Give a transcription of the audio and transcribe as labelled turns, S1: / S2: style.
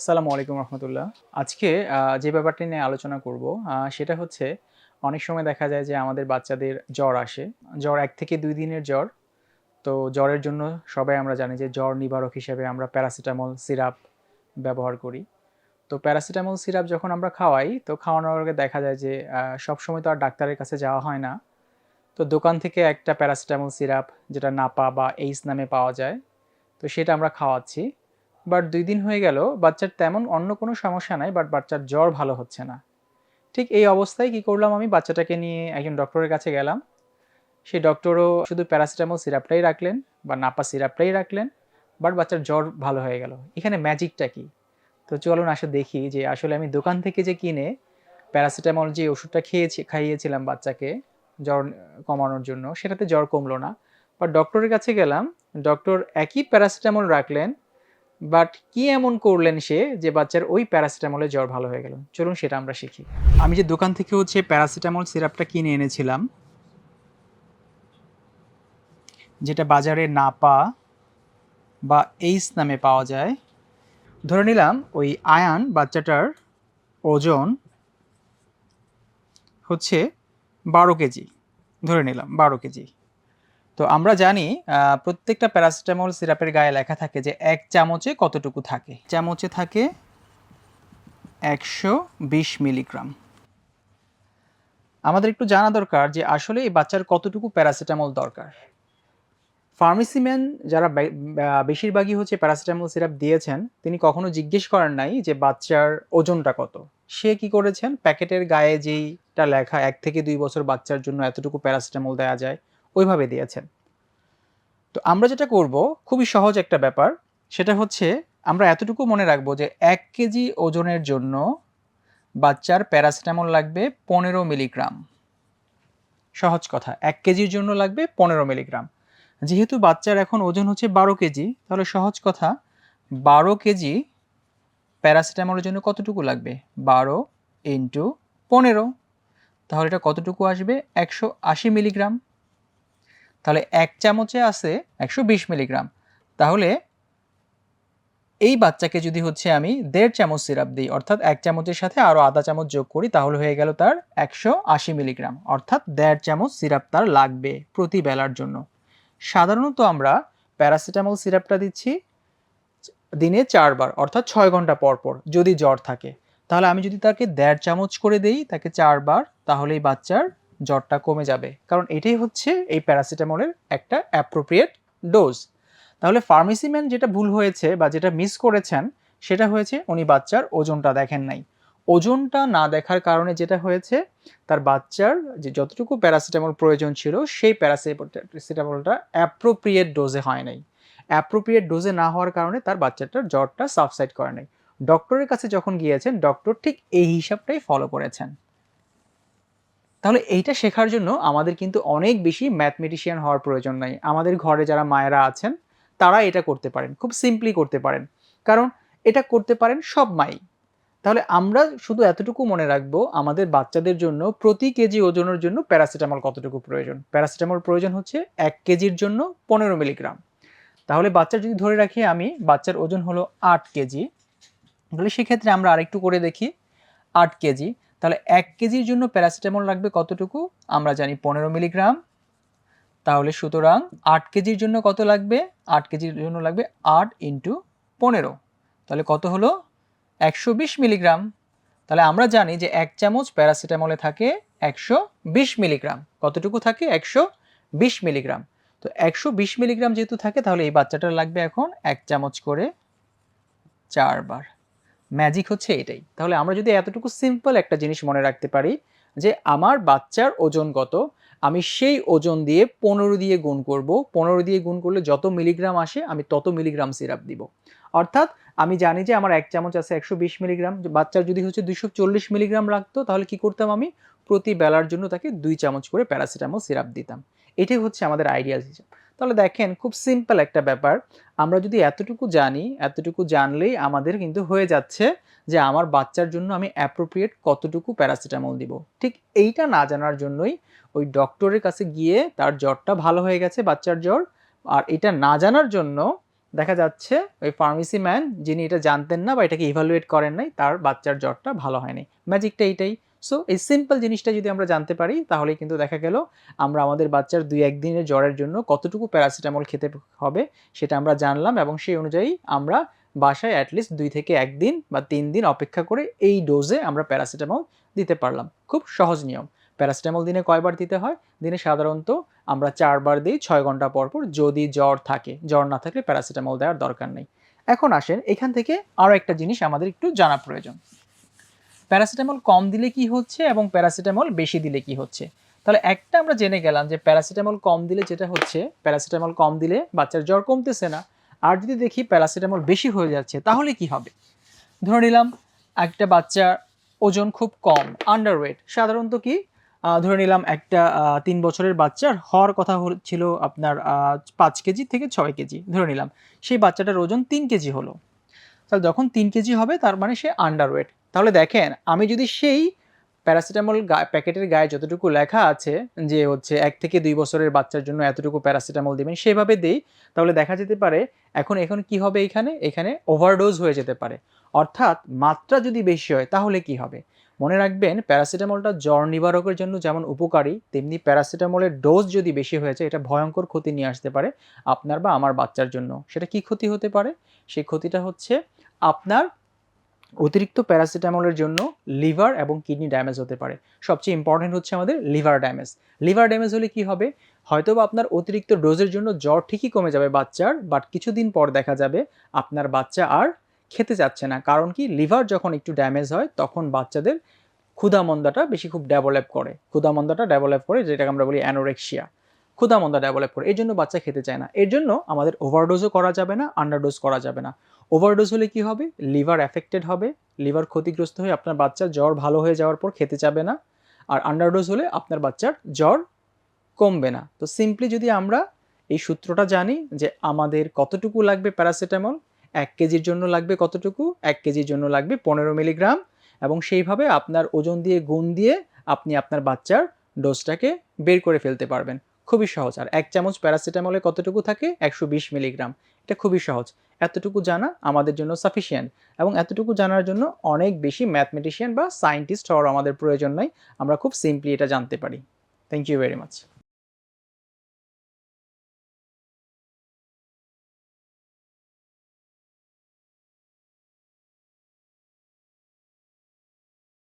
S1: আসসালামু আলাইকুম রহমতুল্লাহ। আজকে যে ব্যাপারটি নিয়ে আলোচনা করব সেটা হচ্ছে অনেক সময় দেখা যায় যে আমাদের বাচ্চাদের জ্বর আসে। জ্বর ১ থেকে ২ দিনের জ্বর। তো জ্বরের জন্য সবাই আমরা জানি যে জ্বর নিবারক হিসেবে আমরা প্যারাসিটামল সিরাপ ব্যবহার করি। তো প্যারাসিটামল সিরাপ যখন আমরা খাওয়াই তো খাওয়ানোর আগে দেখা যায় যে সবসময় তো আর ডাক্তারের কাছে যাওয়া হয় না। তো দোকান থেকে একটা প্যারাসিটামল সিরাপ যেটা নাপা বা এইস নামে পাওয়া যায়, তো সেটা আমরা খাওয়াচ্ছি। বাট ২ দিন হয়ে গেল, বাচ্চার তেমন অন্য কোনো সমস্যা নাই, বাট বাচ্চার জ্বর ভালো হচ্ছে না। ঠিক এই অবস্থায় কি করলাম, আমি বাচ্চাটাকে নিয়ে একজন ডক্টরের কাছে গেলাম। সেই ডক্টরও শুধু প্যারাসিটামল সিরাপটাই রাখলেন বা নাপা সিরাপটাই রাখলেন, বাট বাচ্চার জ্বর ভালো হয়ে গেল। এখানে ম্যাজিকটা কি? তো চলুন আসলে দেখি যে আসলে আমি দোকান থেকে যে কিনে প্যারাসিটামল যে ওষুধটা খাইয়েছিলাম বাচ্চাকে জ্বর কমানোর জন্য, সেটাতে জ্বর কমলো না। বাট ডক্টরের কাছে গেলাম, ডক্টর একই প্যারাসিটামল রাখলেন, বাট কি এমন করলেন সে যে বাচ্চার ওই প্যারাসিটামলে জ্বর ভালো হয়ে গেল? চলুন সেটা আমরা শিখি। আমি যে দোকান থেকে প্যারাসিটামল সিরাপটা কিনে এনেছিলাম, যেটা বাজারে নাপা বা এইস নামে পাওয়া যায়। ধরে নিলাম ওই আয়ান বাচ্চাটার ওজন হচ্ছে ১২ কেজি। ধরে নিলাম ১২ কেজি। তো আমরা জানি প্রত্যেকটা প্যারাসিটামল সিরাপের গায়ে লেখা থাকে যে ১ চামচে কতটুকু থাকে। চামচে থাকে ১২০ মিলিগ্রাম। আমাদের একটু জানা দরকার যে আসলে এই বাচ্চার কতটুকু প্যারাসিটামল দরকার। ফার্মেসি ম্যান যারা বেশিরভাগই প্যারাসিটামল সিরাপ দিয়েছেন, তিনি কখনো জিজ্ঞেস করেন নাই যে বাচ্চার ওজনটা কত। সে কি করেছেন, প্যাকেটের গায়ে যেইটা লেখা ১ থেকে ২ বছর বাচ্চার জন্য এতটুকু প্যারাসিটামল দেয়া যায়, ওইভাবে দিয়েছেন। তো আমরা যেটা করব, খুবই সহজ একটা ব্যাপার, সেটা হচ্ছে আমরা এতটুকু মনে রাখবো যে ১ কেজি ওজনের জন্য বাচ্চার প্যারাসিটামল লাগবে ১৫ মিলিগ্রাম। সহজ কথা, ১ কেজির জন্য লাগবে ১৫ মিলিগ্রাম। যেহেতু বাচ্চার এখন ওজন হচ্ছে ১২ কেজি, তাহলে সহজ কথা, ১২ কেজি প্যারাসিটামলের জন্য কতটুকু লাগবে? ১২ ইন্টু ১৫। তাহলে এটা কতটুকু আসবে? ১৮০ মিলিগ্রাম। তাহলে ১ চামচে আছে ১২০ মিলিগ্রাম। তাহলে এই বাচ্চাকে যদি আমি ১.৫ চামচ সিরাপ দিই, অর্থাৎ ১ চামচের সাথে আরও আধা চামচ যোগ করি, তাহলে হয়ে গেল তার ১৮০ মিলিগ্রাম, অর্থাৎ ১.৫ চামচ সিরাপ তার লাগবে প্রতি বেলার জন্য। সাধারণত আমরা প্যারাসিটামল সিরাপটা দিচ্ছি দিনে ৪ বার, অর্থাৎ ৬ ঘন্টা পর পর যদি জ্বর থাকে। তাহলে আমি যদি তাকে ১.৫ চামচ করে দেই তাকে ৪ বার, তাহলেই বাচ্চার জ্বরটা কমে যাবে। কারণ এটাই হচ্ছে এই প্যারাসিটামলের একটা অ্যাপ্রোপ্রিয়েট ডোজ। তাহলে ফার্মেসি ম্যান যেটা ভুল হয়েছে বা যেটা মিস করেছেন, সেটা হয়েছে উনি বাচ্চার ওজনটা দেখেন নাই। ওজনটা না দেখার কারণে যেটা হয়েছে, তার বাচ্চার যে যতটুকু প্যারাসিটামল প্রয়োজন ছিল সেই প্যারাসিটামলটা অ্যাপ্রোপ্রিয়েট ডোজে হয় নাই। অ্যাপ্রোপ্রিয়েট ডোজে না হওয়ার কারণে তার বাচ্চাটার জ্বরটা সাবসাইড করে নাই। ডক্টরের কাছে যখন গিয়েছেন, ডক্টর ঠিক এই হিসাবটাই ফলো করেছেন। তাহলে এইটা শেখার জন্য আমাদের কিন্তু অনেক বেশি ম্যাথমেটিশিয়ান হওয়ার প্রয়োজন নাই। আমাদের ঘরে যারা মায়েরা আছেন, তারা এটা করতে পারেন, খুব সিম্পলি করতে পারেন। কারণ এটা করতে পারেন সব মাই। তাহলে আমরা শুধু এতটুকু মনে রাখবো, আমাদের বাচ্চাদের জন্য প্রতি কেজি ওজনের জন্য প্যারাসিটামল কতটুকু প্রয়োজন। প্যারাসিটামল প্রয়োজন হচ্ছে ১ কেজির জন্য ১৫ মিলিগ্রাম। তাহলে বাচ্চার যদি ধরে রাখি আমি, বাচ্চার ওজন হলো ৮ কেজি, তাহলে সেক্ষেত্রে আমরা আরেকটু করে দেখি। ৮ কেজি, তাহলে ১ কেজির জন্য প্যারাসিটামল লাগবে কতটুকু? আমরা জানি ১৫ মিলিগ্রাম। তাহলে সুতরাং ৮ কেজির জন্য কত লাগবে? ৮ কেজির জন্য লাগবে ৮ ইন্টু ১৫। তাহলে কত হলো? ১২০ মিলিগ্রাম। তাহলে আমরা জানি যে ১ চামচ প্যারাসিটামলে থাকে ১২০ মিলিগ্রাম। কতটুকু থাকে? ১২০ মিলিগ্রাম। তো ১২০ মিলিগ্রাম যেহেতু থাকে, তাহলে এই বাচ্চাটার লাগবে এখন ১ চামচ করে ৪ বার। ম্যাজিক হচ্ছে এটাই। তাহলে আমরা যদি এতটুকু সিম্পল একটা জিনিস মনে রাখতে পারি যে আমার বাচ্চার ওজন কত, আমি সেই ওজন দিয়ে ১৫ দিয়ে গুণ করব। ১৫ দিয়ে গুণ করলে যত মিলিগ্রাম আসে আমি তত মিলিগ্রাম সিরাপ দিব। অর্থাৎ আমি জানি যে আমার ১ চামচ আছে ১২০ মিলিগ্রাম, বাচ্চার যদি ২৪০ মিলিগ্রাম লাগতো, তাহলে কি করতাম আমি? প্রতি বেলার জন্য তাকে ২ চামচ করে প্যারাসিটামল সিরাপ দিতাম। এটাই হচ্ছে আমাদের আইডিয়াল হিসাব। তাহলে দেখেন, খুব সিম্পল একটা ব্যাপার। আমরা যদি এতটুকু জানি, এতটুকু জানলেই আমাদের কিন্তু হয়ে যাচ্ছে যে আমার বাচ্চার জন্য আমি অ্যাপ্রোপ্রিয়েট কতটুকু প্যারাসিটামল দিব। ঠিক এইটা না জানার জন্যই ওই ডক্টরের কাছে গিয়ে তার জ্বরটা ভালো হয়ে গেছে, বাচ্চার জ্বর। আর এটা না জানার জন্য দেখা যাচ্ছে ওই ফার্মেসি ম্যান যিনি এটা জানতেন না বা এটাকে ইভালুয়েট করেন নাই, তার বাচ্চার জ্বরটা ভালো হয়নি। ম্যাজিকটা এইটাই। সো এই সিম্পল জিনিসটা যদি আমরা জানতে পারি তাহলেই কিন্তু দেখা গেল আমরা আমাদের বাচ্চার ২-১ দিনের জ্বরের জন্য কতটুকু প্যারাসিটামল খেতে হবে সেটা আমরা জানলাম, এবং সেই অনুযায়ী আমরা বাসায় এটলিস্ট ২ থেকে ১ দিন বা ৩ দিন অপেক্ষা করে এই ডোজে আমরা প্যারাসিটামল দিতে পারলাম। খুব সহজ নিয়ম। প্যারাসিটামল দিনে কয়বার দিতে হয়? দিনে সাধারণত আমরা ৪ বার দিই ৬ ঘন্টা পর, পর যদি জ্বর থাকে। জ্বর না থাকলে প্যারাসিটামল দেওয়ার দরকার নেই। এখন আসেন এখান থেকে আরো একটা জিনিস আমাদের একটু জানা প্রয়োজন। প্যারাসিটামল কম দিলে কি হচ্ছে এবং প্যারাসিটামল বেশি দিলে কি হচ্ছে? তাহলে একটা আমরা জেনে গেলাম যে প্যারাসিটামল কম দিলে যেটা হচ্ছে, প্যারাসিটামল কম দিলে বাচ্চার জ্বর কমতেছে না। আর যদি দেখি প্যারাসিটামল বেশি হয়ে যাচ্ছে তাহলে কি হবে? ধরে নিলাম একটা বাচ্চার ওজন খুব কম, আন্ডারওয়েট। সাধারণত কি ধরে নিলাম একটা ৩ বছরের বাচ্চার হওয়ার কথা ছিল আপনার ৫ কেজি থেকে ৬ কেজি ধরে নিলাম। সেই বাচ্চাটার ওজন ৩ কেজি হলো। তাহলে যখন ৩ কেজি হবে তার মানে সে আন্ডারওয়েট। তাহলে দেখেন আমি যদি সেই প্যারাসিটামল প্যাকেটের গায়ে যতটুকু লেখা আছে যে হচ্ছে ১ থেকে ২ বছরের বাচ্চার জন্য এতটুকু প্যারাসিটামল দিবেন সেভাবে দেই, তাহলে দেখা যেতে পারে এখন কি হবে এখানে ওভারডোজ হয়ে যেতে পারে। অর্থাৎ মাত্রা যদি বেশি হয় তাহলে কি হবে? মনে রাখবেন প্যারাসিটামলটা জ্বর নিবারকের জন্য যেমন উপকারী, তেমনি প্যারাসিটামলের ডোজ যদি বেশি হয়ে যায় এটা ভয়ঙ্কর ক্ষতি নিয়ে আসতে পারে আপনার বা আমার বাচ্চার জন্য। সেটা কি ক্ষতি হতে পারে? সেই ক্ষতিটা হচ্ছে আপনার অতিরিক্ত প্যারাসিটামলের জন্য লিভার এবং কিডনি ড্যামেজ হতে পারে। সবচেয়ে ইম্পর্টেন্ট হচ্ছে আমাদের লিভার ড্যামেজ। লিভার ড্যামেজ হলে কি হবে? হয়তোবা আপনার অতিরিক্ত ডোজের জন্য জ্বর ঠিকই কমে যাবে বাচ্চার, বাট কিছুদিন পর দেখা যাবে আপনার বাচ্চা আর খেতে চাচ্ছে না। কারণ কি? লিভার যখন একটু ড্যামেজ হয় তখন বাচ্চাদের ক্ষুধামন্দাটা বেশি খুব ডেভেলপ করে। ক্ষুধামন্দাটা ডেভেলপ করে যেটাকে আমরা বলি অ্যানোরেক্সিয়া। ক্ষুধামন্দা ডেভেলপ করে। এর জন্য বাচ্চা খেতে চায় না। এর জন্য আমাদের ওভারডোজও করা যাবে না, আন্ডারডোজ করা যাবে না। ওভারডোজ হলে কি হবে? লিভার এফেক্টেড হবে। লিভার ক্ষতিগ্রস্ত হয়ে আপনার বাচ্চার জ্বর ভালো হয়ে যাওয়ার পর খেতে চাবে না। আর আন্ডারডোজ হলে আপনার বাচ্চার জ্বর কমবে না। তো সিম্পলি যদি আমরা এই সূত্রটা জানি যে আমাদের কতটুকু লাগবে প্যারাসিটামল, ১ কেজির জন্য লাগবে কতটুকু? ১ কেজির জন্য লাগবে ১৫ মিলিগ্রাম, এবং সেইভাবে আপনার ওজন দিয়ে গুণ দিয়ে আপনি আপনার বাচ্চার ডোজটাকে বের করে ফেলতে পারবেন। খুবই সহজ। আর ১ চামচ প্যারাসিটামলে কতটুকু থাকে? ১২০ মিলিগ্রাম। এটা খুবই সহজ। এতটুকু জানা আমাদের জন্য সাফিসিয়েন্ট, এবং এতটুকু জানার জন্য অনেক বেশি ম্যাথমেটিশিয়ান বা সায়েন্টিস্ট হওয়ার আমাদের প্রয়োজন নাই। আমরা খুব সিম্পলি এটা জানতে পারি। Thank you very much.